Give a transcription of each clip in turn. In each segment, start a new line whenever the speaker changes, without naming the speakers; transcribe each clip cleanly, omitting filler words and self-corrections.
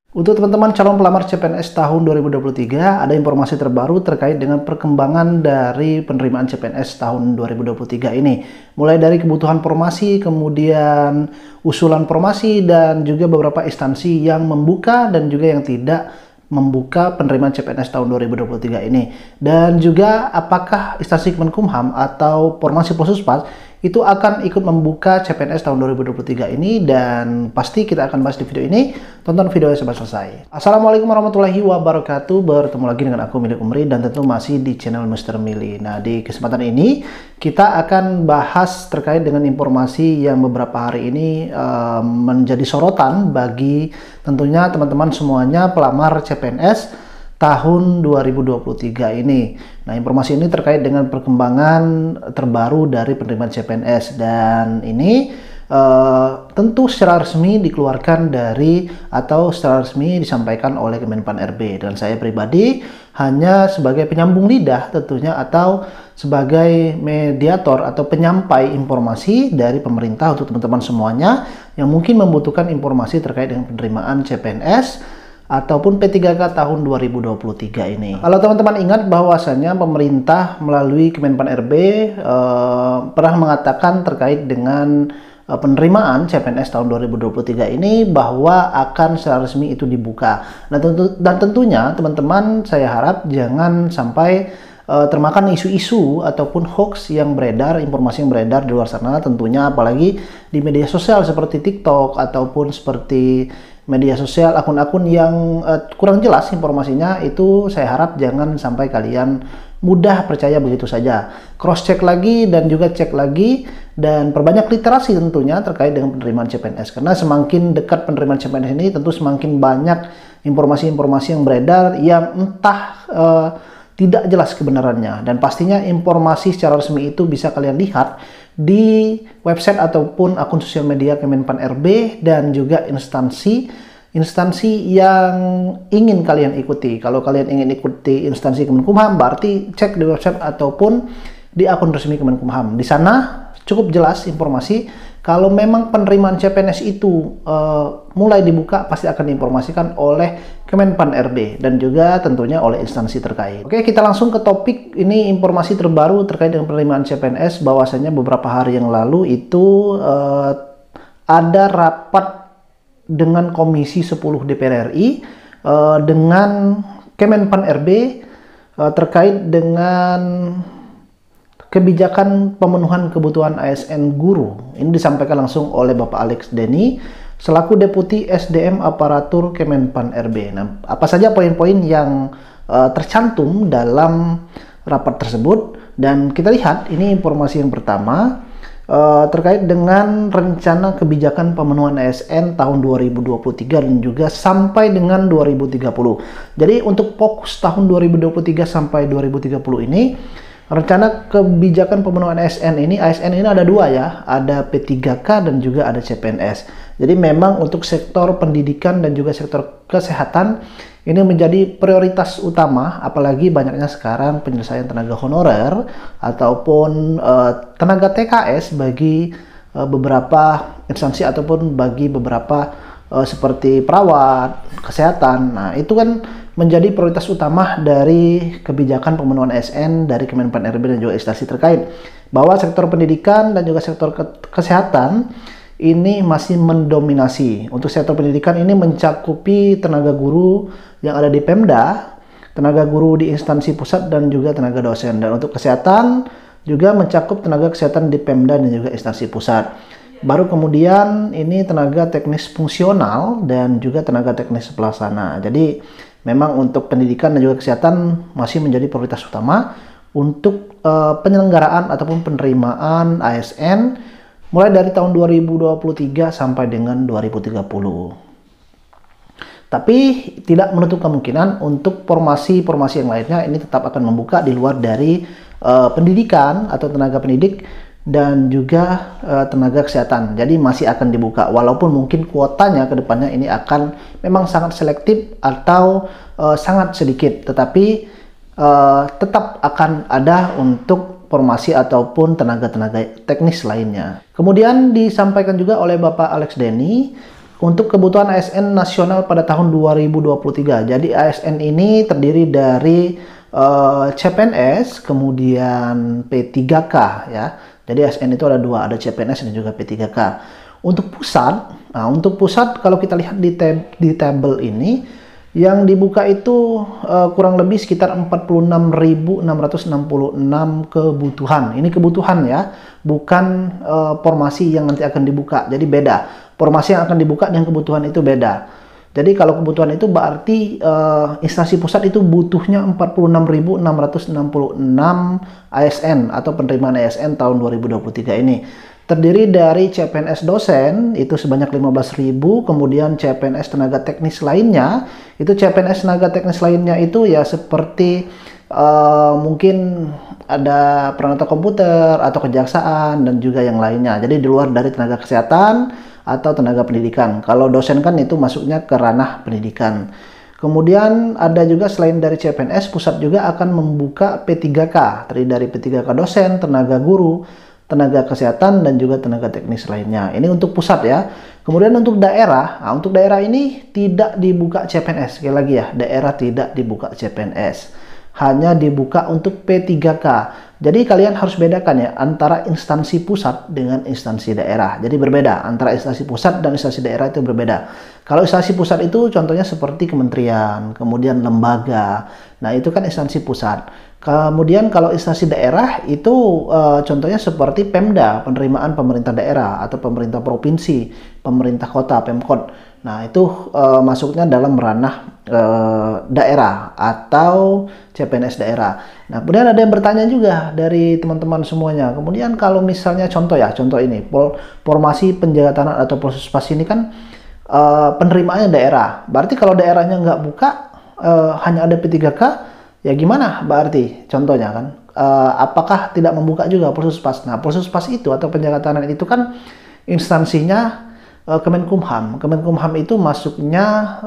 Untuk teman-teman calon pelamar CPNS tahun 2023, ada informasi terbaru terkait dengan perkembangan dari penerimaan CPNS tahun 2023 ini. Mulai dari kebutuhan formasi, kemudian usulan formasi, dan juga beberapa instansi yang membuka dan juga yang tidak membuka penerimaan CPNS tahun 2023 ini. Dan juga apakah instansi Kemenkumham atau Formasi Polsuspas itu akan ikut membuka CPNS tahun 2023 ini, dan pasti kita akan bahas di video ini. Tonton videonya sampai selesai. Assalamualaikum warahmatullahi wabarakatuh. Bertemu lagi dengan aku, Milik Umri, dan tentu masih di channel Mr. Mili. Nah, di kesempatan ini kita akan bahas terkait dengan informasi yang beberapa hari ini menjadi sorotan bagi tentunya teman-teman semuanya pelamar CPNS tahun 2023 ini. Nah, informasi ini terkait dengan perkembangan terbaru dari penerimaan CPNS, dan ini tentu secara resmi dikeluarkan dari atau secara resmi disampaikan oleh Kemenpan RB, dan saya pribadi hanya sebagai penyambung lidah tentunya, atau sebagai mediator atau penyampai informasi dari pemerintah untuk teman-teman semuanya yang mungkin membutuhkan informasi terkait dengan penerimaan CPNS ataupun P3K tahun 2023 ini. Kalau teman-teman ingat bahwasannya pemerintah melalui Kemenpan RB pernah mengatakan terkait dengan penerimaan CPNS tahun 2023 ini bahwa akan secara resmi itu dibuka. Nah, tentunya teman-teman saya harap jangan sampai termakan isu-isu ataupun hoax yang beredar, informasi yang beredar di luar sana, tentunya apalagi di media sosial seperti TikTok ataupun seperti media sosial akun-akun yang kurang jelas informasinya. Itu saya harap jangan sampai kalian mudah percaya begitu saja. Cross check lagi dan juga cek lagi, dan perbanyak literasi tentunya terkait dengan penerimaan CPNS, karena semakin dekat penerimaan CPNS ini tentu semakin banyak informasi-informasi yang beredar yang entah tidak jelas kebenarannya, dan pastinya informasi secara resmi itu bisa kalian lihat di website ataupun akun sosial media Kemenpan RB dan juga instansi yang ingin kalian ikuti. Kalau kalian ingin ikuti instansi Kemenkumham, berarti cek di website ataupun di akun resmi Kemenkumham. Di sana cukup jelas informasi. Kalau memang penerimaan CPNS itu mulai dibuka, pasti akan diinformasikan oleh Kemenpan RB dan juga tentunya oleh instansi terkait. Oke, kita langsung ke topik ini. Informasi terbaru terkait dengan penerimaan CPNS, bahwasanya beberapa hari yang lalu itu ada rapat dengan Komisi 10 DPR RI dengan Kemenpan RB terkait dengan kebijakan pemenuhan kebutuhan ASN guru. Ini disampaikan langsung oleh Bapak Alex Denny selaku Deputi SDM Aparatur Kemenpan RB. Nah, apa saja poin-poin yang tercantum dalam rapat tersebut? Dan kita lihat ini informasi yang pertama terkait dengan rencana kebijakan pemenuhan ASN tahun 2023 dan juga sampai dengan 2030. Jadi untuk fokus tahun 2023 sampai 2030 ini, rencana kebijakan pemenuhan ASN ini ada dua ya, ada P3K dan juga ada CPNS. Jadi memang untuk sektor pendidikan dan juga sektor kesehatan ini menjadi prioritas utama, apalagi banyaknya sekarang penyelesaian tenaga honorer ataupun tenaga TKS bagi beberapa instansi ataupun bagi beberapa seperti perawat, kesehatan. Nah, itu kan menjadi prioritas utama dari kebijakan pemenuhan ASN dari Kemenpan RB dan juga instansi terkait, bahwa sektor pendidikan dan juga sektor kesehatan ini masih mendominasi. Untuk sektor pendidikan ini mencakupi tenaga guru yang ada di Pemda, tenaga guru di instansi pusat dan juga tenaga dosen. Dan untuk kesehatan juga mencakup tenaga kesehatan di Pemda dan juga instansi pusat. Baru kemudian ini tenaga teknis fungsional dan juga tenaga teknis pelaksana. Jadi memang untuk pendidikan dan juga kesehatan masih menjadi prioritas utama untuk penyelenggaraan ataupun penerimaan ASN mulai dari tahun 2023 sampai dengan 2030. Tapi tidak menutup kemungkinan untuk formasi-formasi yang lainnya ini tetap akan membuka di luar dari pendidikan atau tenaga pendidik dan juga tenaga kesehatan. Jadi masih akan dibuka, walaupun mungkin kuotanya ke depannya ini akan memang sangat selektif atau sangat sedikit, tetapi tetap akan ada untuk formasi ataupun tenaga-tenaga teknis lainnya. Kemudian disampaikan juga oleh Bapak Alex Denny untuk kebutuhan ASN nasional pada tahun 2023. Jadi ASN ini terdiri dari CPNS, kemudian P3K ya. Jadi ASN itu ada dua, ada CPNS dan juga P3K. Untuk pusat, kalau kita lihat di tabel ini, yang dibuka itu kurang lebih sekitar 46.666 kebutuhan. Ini kebutuhan ya, bukan formasi yang nanti akan dibuka. Jadi beda. Formasi yang akan dibuka dan kebutuhan itu beda. Jadi kalau kebutuhan itu berarti instansi pusat itu butuhnya 46.666 ASN atau penerimaan ASN tahun 2023 ini. Terdiri dari CPNS dosen itu sebanyak 15.000, kemudian CPNS tenaga teknis lainnya, itu CPNS tenaga teknis lainnya itu ya seperti mungkin ada peranata komputer atau kejaksaan dan juga yang lainnya. Jadi di luar dari tenaga kesehatan atau tenaga pendidikan. Kalau dosen kan itu masuknya ke ranah pendidikan. Kemudian ada juga selain dari CPNS, pusat juga akan membuka P3K, terdiri dari P3K dosen, tenaga guru, tenaga kesehatan, dan juga tenaga teknis lainnya. Ini untuk pusat ya. Kemudian untuk daerah, untuk daerah ini tidak dibuka CPNS. Sekali lagi ya, daerah tidak dibuka CPNS. Hanya dibuka untuk P3K. Jadi kalian harus bedakan ya antara instansi pusat dengan instansi daerah. Jadi berbeda antara instansi pusat dan instansi daerah, itu berbeda. Kalau instansi pusat itu contohnya seperti kementerian, kemudian lembaga. Nah, itu kan instansi pusat. Kemudian kalau instansi daerah itu contohnya seperti Pemda, penerimaan pemerintah daerah atau pemerintah provinsi, pemerintah kota, Pemkot. Nah, itu masuknya dalam ranah daerah atau CPNS daerah. Nah, kemudian ada yang bertanya juga dari teman-teman semuanya. Kemudian kalau misalnya contoh ini, formasi penjaga tanah atau Polsuspas ini kan penerimaannya daerah. Berarti kalau daerahnya nggak buka, hanya ada P3K, ya gimana berarti contohnya kan? Apakah tidak membuka juga Polsuspas? Nah, Polsuspas itu atau penjaga tanah itu kan instansinya Kemenkumham. Kemenkumham itu masuknya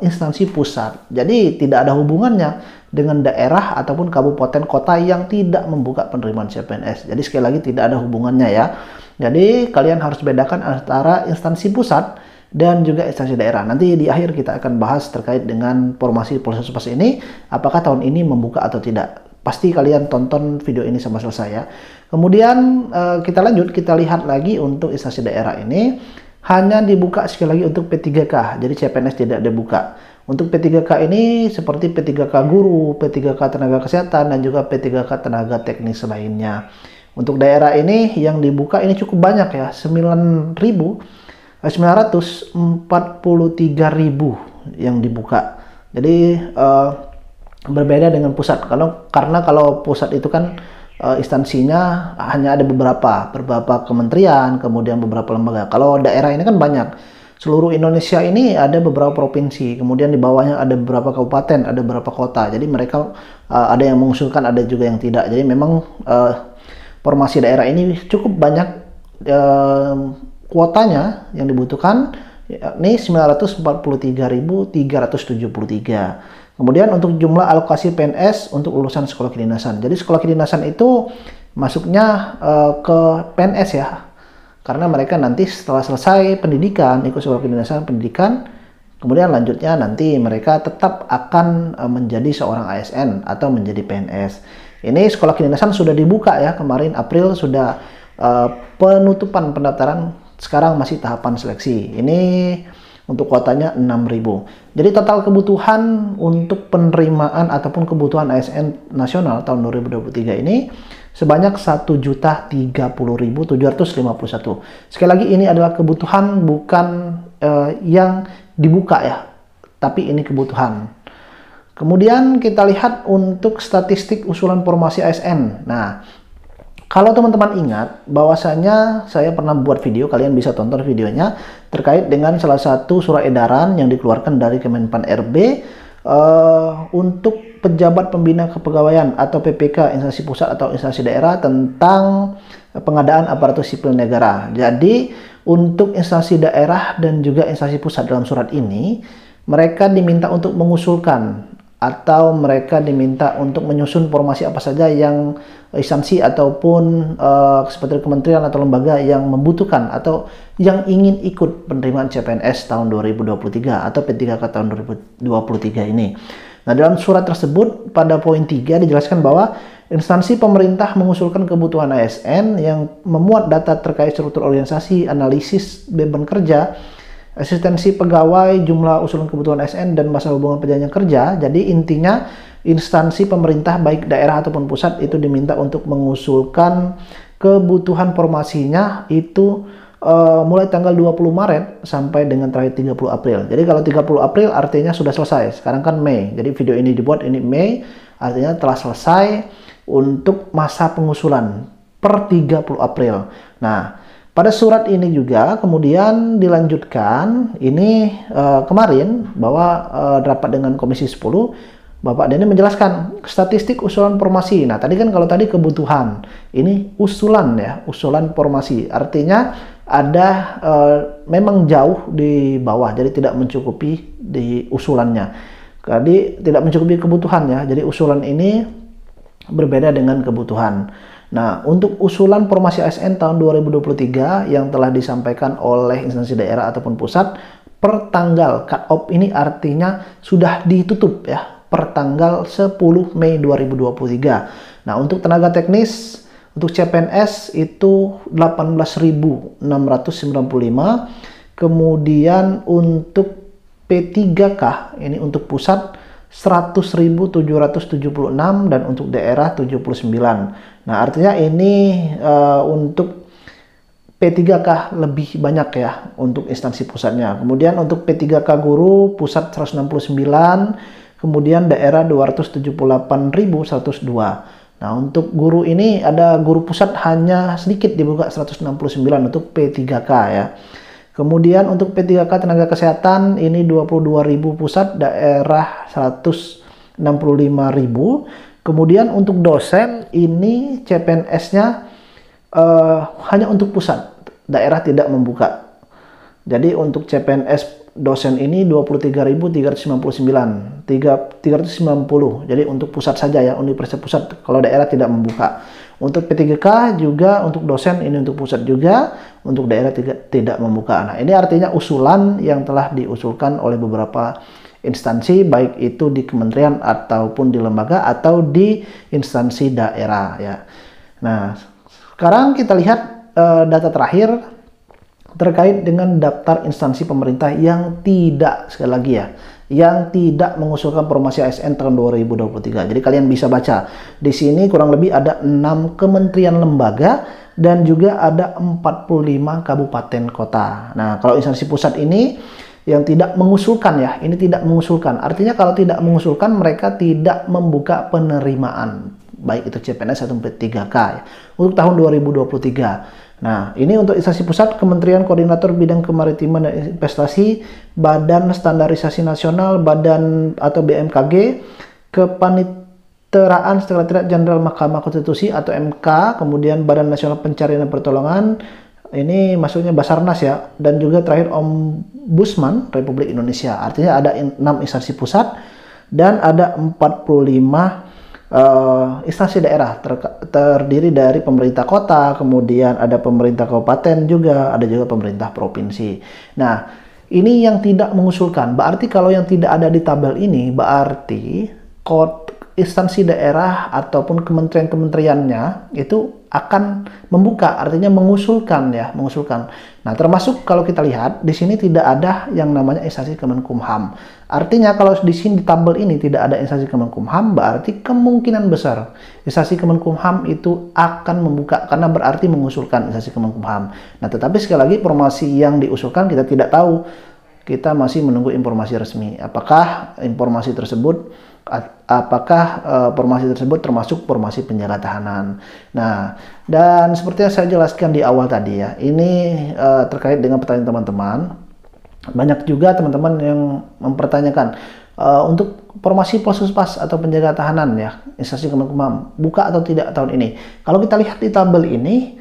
instansi pusat. Jadi tidak ada hubungannya dengan daerah ataupun kabupaten kota yang tidak membuka penerimaan CPNS. Jadi sekali lagi tidak ada hubungannya ya. Jadi kalian harus bedakan antara instansi pusat dan juga instansi daerah. Nanti di akhir kita akan bahas terkait dengan formasi Polsuspas ini, apakah tahun ini membuka atau tidak. Pasti kalian tonton video ini sampai selesai ya. Kemudian kita lanjut, kita lihat lagi untuk instansi daerah ini. Hanya dibuka sekali lagi untuk P3K, jadi CPNS tidak dibuka. Untuk P3K ini seperti P3K guru, P3K tenaga kesehatan, dan juga P3K tenaga teknis lainnya. Untuk daerah ini yang dibuka ini cukup banyak ya, 943.000 yang dibuka. Jadi berbeda dengan pusat. Karena kalau pusat itu kan instansinya hanya ada beberapa kementerian, kemudian beberapa lembaga. Kalau daerah ini kan banyak. Seluruh Indonesia ini ada beberapa provinsi, kemudian di bawahnya ada beberapa kabupaten, ada beberapa kota. Jadi mereka ada yang mengusulkan, ada juga yang tidak. Jadi memang formasi daerah ini cukup banyak kuotanya yang dibutuhkan. Ini 943.373. Kemudian untuk jumlah alokasi PNS untuk lulusan sekolah kedinasan. Jadi sekolah kedinasan itu masuknya ke PNS ya. Karena mereka nanti setelah selesai pendidikan, ikut sekolah kedinasan pendidikan, kemudian lanjutnya nanti mereka tetap akan menjadi seorang ASN atau menjadi PNS. Ini sekolah kedinasan sudah dibuka ya, kemarin April sudah penutupan pendaftaran, sekarang masih tahapan seleksi. Ini untuk kuotanya 6.000. Jadi total kebutuhan untuk penerimaan ataupun kebutuhan ASN nasional tahun 2023 ini sebanyak 1.030.751. Sekali lagi ini adalah kebutuhan, bukan yang dibuka ya, tapi ini kebutuhan. Kemudian kita lihat untuk statistik usulan formasi ASN. Nah, kalau teman-teman ingat bahwasanya saya pernah buat video, kalian bisa tonton videonya terkait dengan salah satu surat edaran yang dikeluarkan dari Kemenpan RB untuk pejabat pembina kepegawaian atau PPK instansi pusat atau instansi daerah tentang pengadaan aparatur sipil negara. Jadi untuk instansi daerah dan juga instansi pusat dalam surat ini mereka diminta untuk mengusulkan atau mereka diminta untuk menyusun formasi apa saja yang instansi ataupun seperti kementerian atau lembaga yang membutuhkan atau yang ingin ikut penerimaan CPNS tahun 2023 atau P3K tahun 2023 ini. Nah, dalam surat tersebut pada poin 3 dijelaskan bahwa instansi pemerintah mengusulkan kebutuhan ASN yang memuat data terkait struktur organisasi, analisis beban kerja, asistensi pegawai, jumlah usulan kebutuhan ASN, dan masa hubungan perjanjian kerja. Jadi intinya instansi pemerintah baik daerah ataupun pusat itu diminta untuk mengusulkan kebutuhan formasinya itu mulai tanggal 20 Maret sampai dengan terakhir 30 April. Jadi kalau 30 April artinya sudah selesai. Sekarang kan Mei. Jadi video ini dibuat ini Mei, artinya telah selesai untuk masa pengusulan per 30 April. Nah, pada surat ini juga kemudian dilanjutkan ini kemarin bahwa rapat dengan Komisi 10 Bapak Denny menjelaskan statistik usulan formasi. Nah, tadi kan kalau tadi kebutuhan, ini usulan ya, usulan formasi. Artinya ada memang jauh di bawah, jadi tidak mencukupi di usulannya. Jadi tidak mencukupi kebutuhan ya. Jadi usulan ini berbeda dengan kebutuhan. Nah, untuk usulan formasi ASN tahun 2023 yang telah disampaikan oleh instansi daerah ataupun pusat per tanggal cut off ini artinya sudah ditutup ya per tanggal 10 Mei 2023. Nah, untuk tenaga teknis untuk CPNS itu 18.695, kemudian untuk P3K ini untuk pusat 100.776 dan untuk daerah 79. Nah, artinya ini untuk P3K lebih banyak ya untuk instansi pusatnya. Kemudian untuk P3K guru pusat 169, kemudian daerah 278.102. Nah, untuk guru ini ada guru pusat hanya sedikit dibuka 169 untuk P3K ya. Kemudian untuk P3K tenaga kesehatan ini 22.000 pusat, daerah 165.000. Kemudian untuk dosen ini CPNS-nya hanya untuk pusat, daerah tidak membuka. Jadi untuk CPNS dosen ini 23.390. Jadi untuk pusat saja ya, universitas pusat, kalau daerah tidak membuka. Untuk P3K juga untuk dosen ini untuk pusat juga, untuk daerah tidak membuka. Nah, ini artinya usulan yang telah diusulkan oleh beberapa instansi, baik itu di kementerian ataupun di lembaga atau di instansi daerah ya. Nah, sekarang kita lihat data terakhir terkait dengan daftar instansi pemerintah yang tidak, sekali lagi ya, yang tidak mengusulkan formasi ASN tahun 2023. Jadi kalian bisa baca di sini kurang lebih ada 6 kementerian lembaga dan juga ada 45 kabupaten kota. Nah, kalau instansi pusat ini yang tidak mengusulkan ya, ini tidak mengusulkan. Artinya kalau tidak mengusulkan mereka tidak membuka penerimaan baik itu CPNS atau P3K ya, untuk tahun 2023. Nah, ini untuk instansi pusat, Kementerian Koordinator Bidang Kemaritiman dan Investasi, Badan Standarisasi Nasional, Badan atau BMKG, Kepaniteraan Sekretariat Jenderal Mahkamah Konstitusi atau MK, kemudian Badan Nasional Pencarian dan Pertolongan, ini maksudnya Basarnas ya, dan juga terakhir Ombudsman Republik Indonesia. Artinya ada 6 instansi pusat dan ada 45 instansi daerah terdiri dari pemerintah kota, kemudian ada pemerintah kabupaten juga, ada juga pemerintah provinsi. Nah, ini yang tidak mengusulkan. Berarti kalau yang tidak ada di tabel ini, berarti instansi daerah ataupun kementerian-kementeriannya itu akan membuka, artinya mengusulkan ya, mengusulkan. Nah, termasuk kalau kita lihat di sini tidak ada yang namanya instansi Kemenkumham. Artinya kalau di sini di tabel ini tidak ada instansi Kemenkumham, berarti kemungkinan besar instansi Kemenkumham itu akan membuka karena berarti mengusulkan instansi Kemenkumham. Nah, tetapi sekali lagi informasi yang diusulkan kita tidak tahu. Kita masih menunggu informasi resmi. Apakah informasi tersebut termasuk formasi penjaga tahanan. Nah, dan seperti yang saya jelaskan di awal tadi ya, ini terkait dengan pertanyaan teman-teman. Banyak juga teman-teman yang mempertanyakan untuk formasi Polsuspas atau penjaga tahanan ya, instansi Kemenkumham buka atau tidak tahun ini. Kalau kita lihat di tabel ini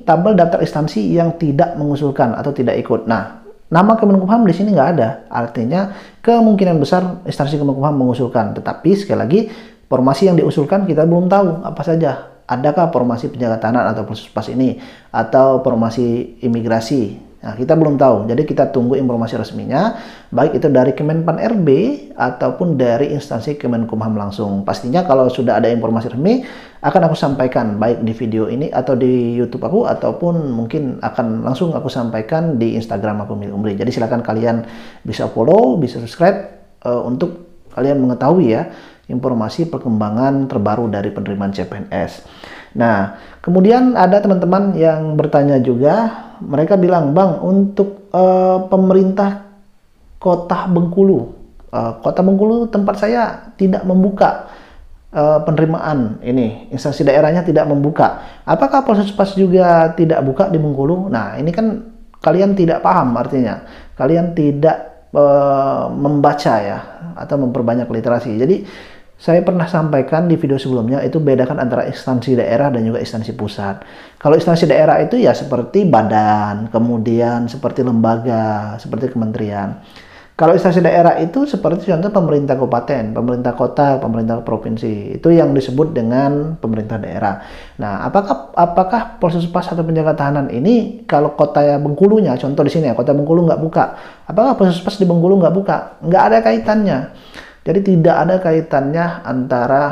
tabel daftar instansi yang tidak mengusulkan atau tidak ikut. Nah, nama Kemenkumham di sini nggak ada. Artinya kemungkinan besar instansi Kemenkumham mengusulkan. Tetapi sekali lagi, formasi yang diusulkan kita belum tahu apa saja. Adakah formasi penjaga tahanan atau Polsuspas ini, atau formasi imigrasi? Nah, kita belum tahu. Jadi kita tunggu informasi resminya, baik itu dari Kemenpan RB ataupun dari instansi Kemenkumham langsung. Pastinya kalau sudah ada informasi resmi, akan aku sampaikan baik di video ini atau di YouTube aku, ataupun mungkin akan langsung aku sampaikan di Instagram aku, Milik Umri. Jadi silakan kalian bisa follow, bisa subscribe untuk kalian mengetahui ya informasi perkembangan terbaru dari penerimaan CPNS. Nah, kemudian ada teman-teman yang bertanya juga, mereka bilang, Bang, untuk pemerintah Kota Bengkulu, Kota Bengkulu tempat saya tidak membuka penerimaan ini, instansi daerahnya tidak membuka. Apakah Polsuspas juga tidak buka di Bengkulu? Nah, ini kan kalian tidak paham, artinya kalian tidak membaca ya, atau memperbanyak literasi. Jadi saya pernah sampaikan di video sebelumnya, itu bedakan antara instansi daerah dan juga instansi pusat. Kalau instansi daerah itu ya seperti badan, kemudian seperti lembaga, seperti kementerian. Kalau instansi daerah itu seperti contoh pemerintah kabupaten, pemerintah kota, pemerintah provinsi. Itu yang disebut dengan pemerintah daerah. Nah, apakah Polsuspas atau penjaga tahanan ini kalau kota Bengkulunya, contoh di sini ya, kota Bengkulu nggak buka. Apakah Polsuspas di Bengkulu nggak buka? Nggak ada kaitannya. Jadi tidak ada kaitannya antara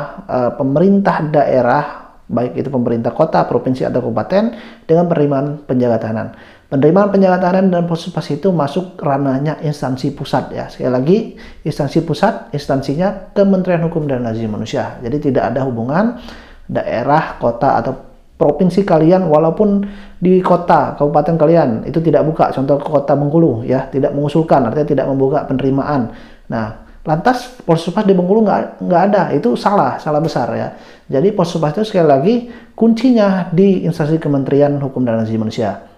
pemerintah daerah, baik itu pemerintah kota, provinsi, atau kabupaten, dengan penerimaan penjaga tahanan. Penerimaan penjaga tahanan dan Polsuspas itu masuk ranahnya instansi pusat ya. Sekali lagi, instansi pusat, instansinya Kementerian Hukum dan Asasi Manusia. Jadi tidak ada hubungan daerah, kota, atau provinsi kalian, walaupun di kota, kabupaten kalian itu tidak buka. Contoh kota Bengkulu ya, tidak mengusulkan, artinya tidak membuka penerimaan. Nah, lantas Polsuspas di Bengkulu nggak ada, itu salah besar ya. Jadi Polsuspas itu sekali lagi kuncinya di instansi Kementerian Hukum dan Asasi Manusia.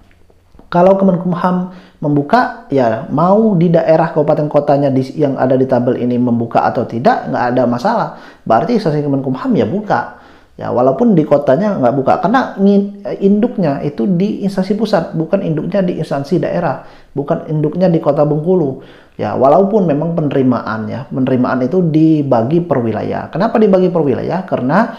Kalau Kemenkumham membuka, ya mau di daerah kabupaten kotanya yang ada di tabel ini membuka atau tidak, nggak ada masalah. Berarti instansi Kemenkumham ya buka. Ya walaupun di kotanya nggak buka, karena induknya itu di instansi pusat, bukan induknya di instansi daerah, bukan induknya di kota Bengkulu. Ya walaupun memang penerimaan itu dibagi per wilayah. Kenapa dibagi per wilayah? Karena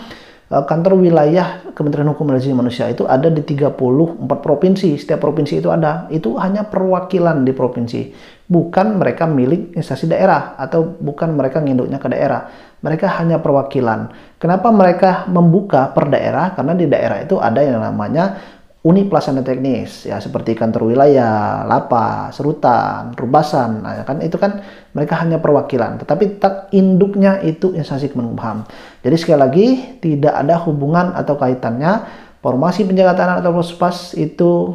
kantor wilayah Kementerian Hukum dan Asasi Manusia itu ada di 34 provinsi. Setiap provinsi itu ada. Itu hanya perwakilan di provinsi. Bukan mereka milik instansi daerah, atau bukan mereka nginduknya ke daerah. Mereka hanya perwakilan. Kenapa mereka membuka per daerah? Karena di daerah itu ada yang namanya unit pelaksana teknis, ya seperti kantor wilayah, lapas, rutan, rubasan. Nah, kan itu kan mereka hanya perwakilan, tetapi induknya itu instansi Kemenkumham. Jadi sekali lagi tidak ada hubungan atau kaitannya formasi penjaga tahanan atau Polsuspas itu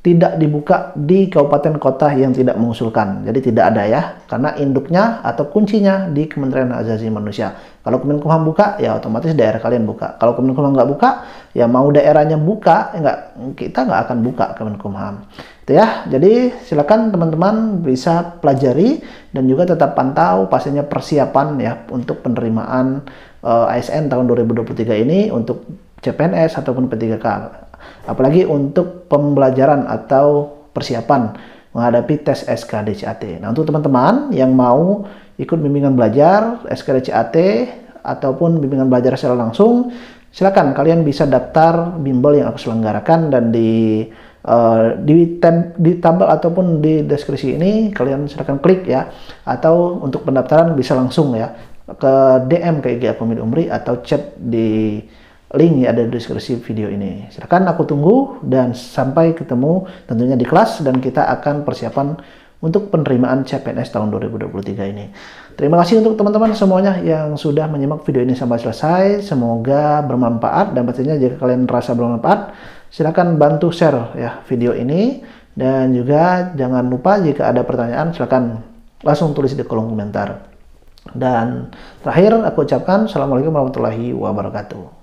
tidak dibuka di kabupaten kota yang tidak mengusulkan. Jadi tidak ada ya, karena induknya atau kuncinya di Kementerian Hak Asasi Manusia. Kalau Kemenkumham buka, ya otomatis daerah kalian buka. Kalau Kemenkumham nggak buka, ya mau daerahnya buka, kita nggak akan buka Kemenkumham. Itu ya. Jadi silakan teman-teman bisa pelajari dan juga tetap pantau pastinya persiapan ya untuk penerimaan ASN tahun 2023 ini untuk CPNS ataupun P3K. Apalagi untuk pembelajaran atau persiapan menghadapi tes SKDCAT. Nah, untuk teman-teman yang mau ikut bimbingan belajar SKDCAT ataupun bimbingan belajar secara langsung, silakan kalian bisa daftar bimbel yang aku selenggarakan, dan di tabel ataupun di deskripsi ini kalian silakan klik ya, atau untuk pendaftaran bisa langsung ya ke DM ke IG aku Milik Umri, atau chat di link ya ada di deskripsi video ini. Silakan aku tunggu, dan sampai ketemu tentunya di kelas, dan kita akan persiapan untuk penerimaan CPNS tahun 2023 ini. Terima kasih untuk teman-teman semuanya yang sudah menyimak video ini sampai selesai. Semoga bermanfaat, dan pastinya jika kalian merasa bermanfaat, silakan bantu share ya video ini, dan juga jangan lupa jika ada pertanyaan silakan langsung tulis di kolom komentar. Dan terakhir aku ucapkan Assalamualaikum warahmatullahi wabarakatuh.